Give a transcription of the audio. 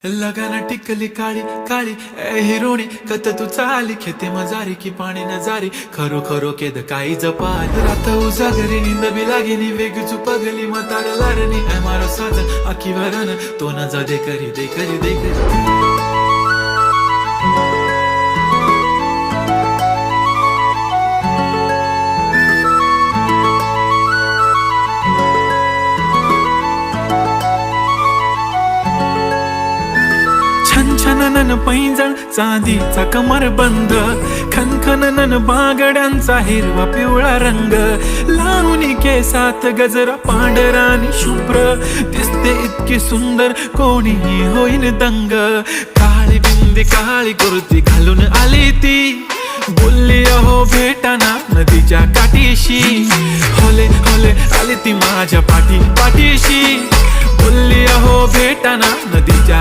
लगाना टिकली काळी काळी ए हिरोणी कत तू चाली खेते मजारी की पाणी नजारी खरो खरो केद काही जपाल रात उजागरी निंद बी लागेनी वेग चुपगली मतार लारणी ए मारो साजन आखी वरन तो न जा दे करी दे करी दे करी छनछनन पैंजण चांदीचा कमर बंद खनखनन बागड्यांचा हिरवा पिवळा रंग लावणी केसात गजरा पांढरानी शुभ्र दिसते इतकी सुंदर कोणीही होईन दंग काळी बिंदी काळी कुर्ती घालून आली ती बोलली अहो भेटाना नदीच्या काठीशी होले होले आली ती माझ्या पाठीशी बोलली अहो भेटाना नदीच्या